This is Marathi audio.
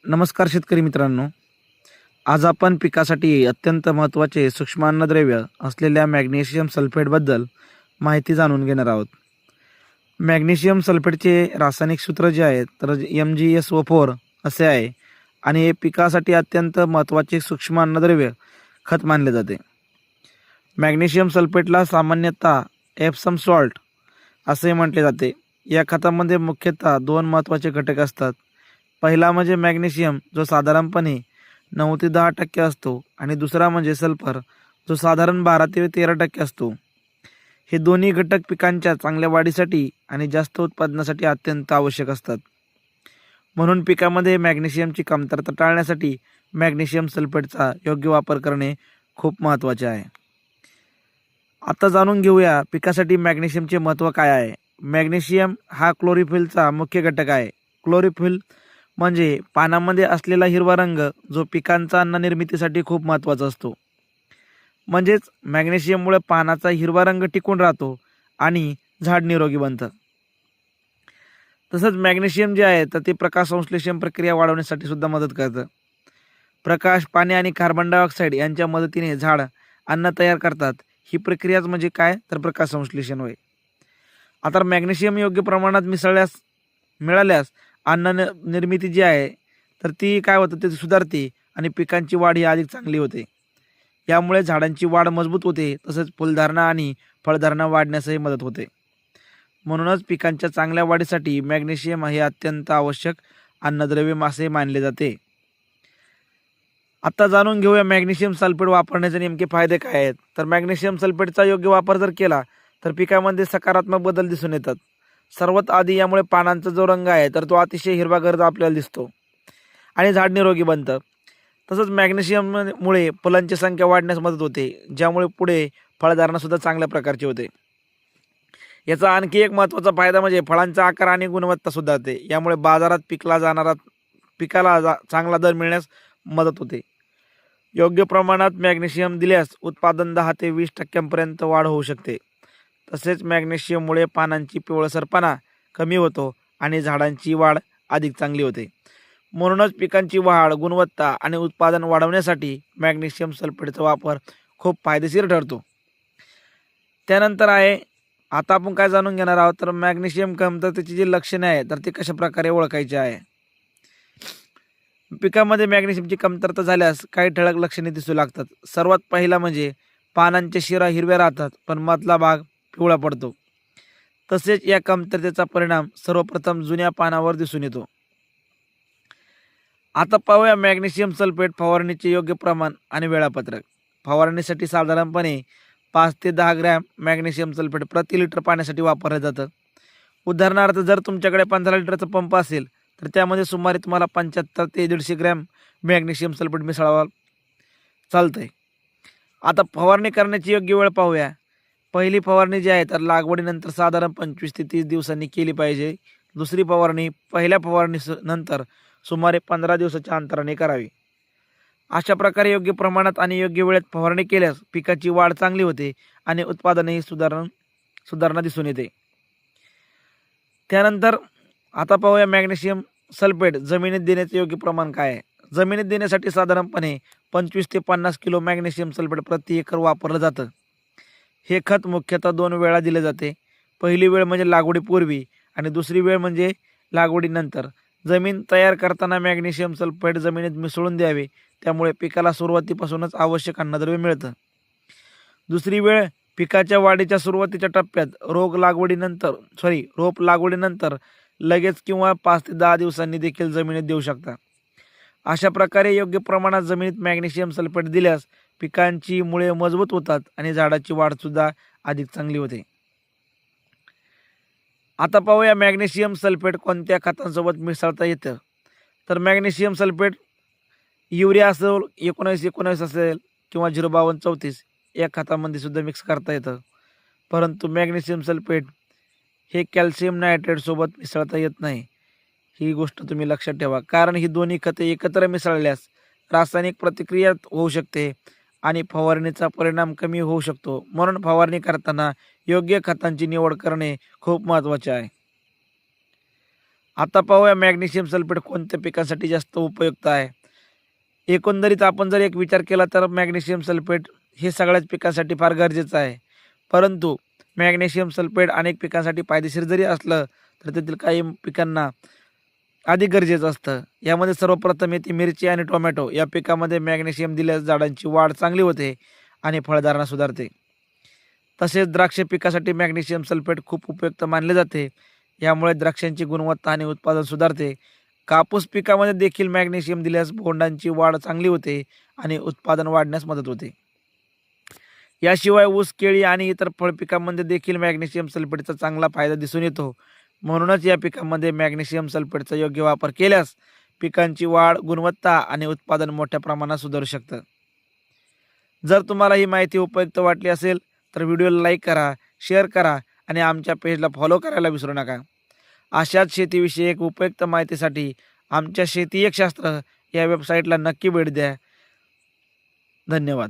नमस्कार शेतकरी मित्रांनो. आज आपण पिकासाठी अत्यंत महत्त्वाचे सूक्ष्म अन्नद्रव्य असलेल्या मॅग्नेशियम सल्फेटबद्दल माहिती जाणून घेणार आहोत. मॅग्नेशियम सल्फेटचे रासायनिक सूत्र जे आहे तर MgSO4 असे आहे आणि हे पिकासाठी अत्यंत महत्त्वाचे सूक्ष्म अन्नद्रव्य खत मानले जाते. मॅग्नेशियम सल्फेटला सामान्यतः एप्सम सॉल्ट असे म्हटले जाते. या खतामध्ये मुख्यतः दोन महत्त्वाचे घटक असतात. पहिला म्हणजे मॅग्नेशियम जो साधारणपणे 9 ते 10% असतो आणि दुसरा म्हणजे सल्फर जो साधारण 12 ते 13% असतो. हे दोन्ही घटक पिकांच्या चांगल्या वाढीसाठी आणि जास्त उत्पादनासाठी अत्यंत आवश्यक असतात. म्हणून पिकामध्ये मॅग्नेशियमची कमतरता टाळण्यासाठी मॅग्नेशियम सल्फेटचा योग्य वापर करणे खूप महत्त्वाचे आहे. आता जाणून घेऊया पिकासाठी मॅग्नेशियमचे महत्त्व काय आहे. मॅग्नेशियम हा क्लोरोफिलचा मुख्य घटक आहे. क्लोरोफिल म्हणजे पानामध्ये असलेला हिरवा रंग जो पिकांचा अन्न निर्मितीसाठी खूप महत्त्वाचा असतो. म्हणजेच मॅग्नेशियममुळे पानाचा हिरवा रंग टिकून राहतो आणि झाड निरोगी बनतं. तसंच मॅग्नेशियम जे आहे तर ते प्रकाश संश्लेषण प्रक्रिया वाढवण्यासाठी सुद्धा मदत करतं. प्रकाश, पाणी आणि कार्बन डायऑक्साईड यांच्या मदतीने झाड अन्न तयार करतात. ही प्रक्रियाच म्हणजे काय तर प्रकाश संश्लेषण होय. आता मॅग्नेशियम योग्य प्रमाणात मिळाल्यास निर्मिती जी आहे तर ती काय होतं ते सुधारते आणि पिकांची वाढ ही अधिक चांगली होते. यामुळे झाडांची वाढ मजबूत होते, तसंच फुलधारणा आणि फळधारणा वाढण्यासही मदत होते. म्हणूनच पिकांच्या चांगल्या वाढीसाठी मॅग्नेशियम हे अत्यंत आवश्यक अन्नद्रव्य असे मानले जाते. आता जाणून घेऊया मॅग्नेशियम सल्फेट वापरण्याचे नेमके फायदे काय आहेत. तर मॅग्नेशियम सल्फेटचा योग्य वापर जर केला तर पिकामध्ये सकारात्मक बदल दिसून येतात. सर्वात आधी यामुळे पानांचा जो रंग आहे तर तो अतिशय हिरवागार आपल्याला दिसतो आणि झाड निरोगी बनतं. तसंच मॅग्नेशियममुळे फुलांची संख्या वाढण्यास मदत होते, ज्यामुळे पुढे फळधारणा सुद्धा चांगल्या प्रकारची होते. याचा आणखी एक महत्त्वाचा फायदा म्हणजे फळांचा आकार आणि गुणवत्ता सुधारते. यामुळे बाजारात पिकाला चांगला दर मिळण्यास मदत होते. योग्य प्रमाणात मॅग्नेशियम दिल्यास उत्पादन 10 ते 20% वाढ होऊ शकते. तसेच मॅग्नेशियममुळे पानांची पिवळसरपणा कमी होतो आणि झाडांची वाढ अधिक चांगली होते. म्हणूनच पिकांची वाढ, गुणवत्ता आणि उत्पादन वाढवण्यासाठी मॅग्नेशियम सल्फेटचा वापर खूप फायदेशीर ठरतो. त्यानंतर आहे आता आपण काय जाणून घेणार आहोत तर मॅग्नेशियम कमतरतेची जी लक्षणे आहे तर ती कशा प्रकारे ओळखायची आहे. पिकामध्ये मॅग्नेशियमची कमतरता झाल्यास काही ठळक लक्षणे दिसू लागतात. सर्वात पहिला म्हणजे पानांच्या शिरा हिरव्या राहतात पण मधला भाग पिवळा पडतो. तसेच या कमतरतेचा परिणाम सर्वप्रथम जुन्या पानावर दिसून येतो. आता पाहूया मॅग्नेशियम सल्फेट फवारणीचे योग्य प्रमाण आणि वेळापत्रक. फवारणीसाठी साधारणपणे 5 ते 10 ग्रॅम मॅग्नेशियम सल्फेट प्रति लिटर पाण्यासाठी वापरलं जातं. उदाहरणार्थ जर तुमच्याकडे 15 लिटरचा पंप असेल तर त्यामध्ये सुमारे तुम्हाला 75 ते 150 ग्रॅम मॅग्नेशियम सल्फेट मिसळावा चालतंय. आता फवारणी करण्याची योग्य वेळ पाहूया. पहिली फवारणी जी आहे तर लागवडीनंतर साधारण 25 ते 30 दिवसांनी केली पाहिजे. दुसरी फवारणी पहिल्या नंतर सुमारे 15 दिवसाच्या अंतराने करावी. अशा प्रकारे योग्य प्रमाणात आणि योग्य वेळेत फवारणी केल्यास पिकाची वाढ चांगली होते आणि उत्पादनही सुधारणा दिसून येते. त्यानंतर आता पाहूया मॅग्नेशियम सल्फेट जमिनीत देण्याचे योग्य प्रमाण काय आहे. जमिनीत देण्यासाठी साधारणपणे 25 ते 50 किलो मॅग्नेशियम सल्फेट प्रति एकर वापरलं जातं. हे खत मुख्यतः 2 वेळा दिले जाते. पहिली वेळ म्हणजे लागवडीपूर्वी आणि दुसरी वेळ म्हणजे लागवडीनंतर. जमीन तयार करताना मॅग्नेशियम सल्फेट जमिनीत मिसळून द्यावे, त्यामुळे पिकाला सुरुवातीपासूनच आवश्यक अन्नद्रव्य मिळतं. दुसरी वेळ पिकाच्या वाढीच्या सुरुवातीच्या टप्प्यात रोप लागवडीनंतर लगेच किंवा 5 ते 10 दिवसांनी देखील जमिनीत देऊ शकता. अशा प्रकारे योग्य प्रमाणात जमिनीत मॅग्नेशियम सल्फेट दिल्यास पिकांची मुळे मजबूत होतात आणि झाडाची वाढ सुद्धा अधिक चांगली होते. आता पाहूया मॅग्नेशियम सल्फेट कोणत्या खतांसोबत मिसळता येतं. तर मॅग्नेशियम सल्फेट युरिया असेल 19-19 असेल किंवा 052-34 या खतामध्ये सुद्धा मिक्स करता येतं. परंतु मॅग्नेशियम सल्फेट हे कॅल्शियम नायट्रेट सोबत मिसळता येत नाही. ही गोष्ट तुम्ही लक्षात ठेवा, कारण ही दोन्ही खते एकत्र मिसळल्यास रासायनिक प्रतिक्रिया होऊ शकते आणि फवारणीचा परिणाम कमी होऊ शकतो. म्हणून फवारणी करताना योग्य खतांची निवड करणे खूप महत्त्वाचे आहे. आता पाहूया मॅग्नेशियम सल्फेट कोणत्या पिकांसाठी जास्त उपयुक्त आहे. एकंदरीत आपण जर एक विचार केला तर मॅग्नेशियम सल्फेट हे सगळ्याच पिकांसाठी फार गरजेचं आहे. परंतु मॅग्नेशियम सल्फेट अनेक पिकांसाठी फायदेशीर जरी असलं तर त्यातील काही पिकांना अधिक गरजेचं असतं. यामध्ये सर्वप्रथम येते मिरची आणि टोमॅटो. या पिकामध्ये मॅग्नेशियम दिल्यास झाडांची वाढ चांगली होते आणि फळधारणा सुधारते. तसेच द्राक्ष पिकासाठी मॅग्नेशियम सल्फेट खूप उपयुक्त मानले जाते. यामुळे द्राक्षांची गुणवत्ता आणि उत्पादन सुधारते. कापूस पिकामध्ये देखील मॅग्नेशियम दिल्यास बोंडांची वाढ चांगली होते आणि उत्पादन वाढण्यास मदत होते. याशिवाय ऊस, केळी आणि इतर फळ पिकांमध्ये देखील मॅग्नेशियम सल्फेटचा चांगला फायदा दिसून येतो. म्हणूनच या पिकांमध्ये मॅग्नेशियम सल्फेटचा योग्य वापर केल्यास पिकांची वाढ, गुणवत्ता आणि उत्पादन मोठ्या प्रमाणात सुधारू शकतं. जर तुम्हाला ही माहिती उपयुक्त वाटली असेल तर व्हिडिओला लाईक करा, शेअर करा आणि आमच्या पेजला फॉलो करायला विसरू नका. अशाच शेतीविषयक उपयुक्त माहितीसाठी आमच्या शेती एक शास्त्र या वेबसाईटला नक्की भेट द्या. धन्यवाद.